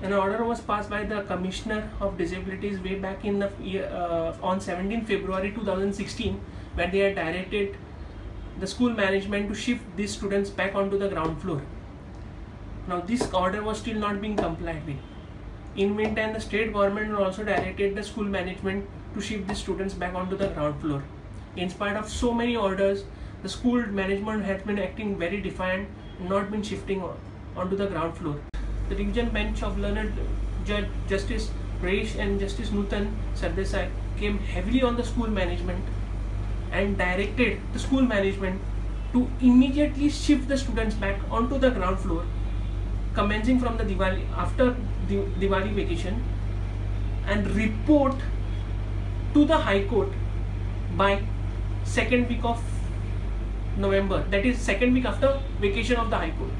An order was passed by the Commissioner of Disabilities way back in the on 17 February 2016, where they had directed the school management to shift these students back onto the ground floor. Now this order was still not being complied with. In meantime, the state government also directed the school management to shift the students back onto the ground floor. In spite of so many orders, the school management has been acting very defiant and not been shifting onto the ground floor. The division bench of learned Judge Justice Reish and Justice Nutan Sardesai came heavily on the school management and directed the school management to immediately shift the students back onto the ground floor, commencing from the Diwali after the Diwali vacation, and report to the High Court by second week of November, that is second week after vacation of the High Court.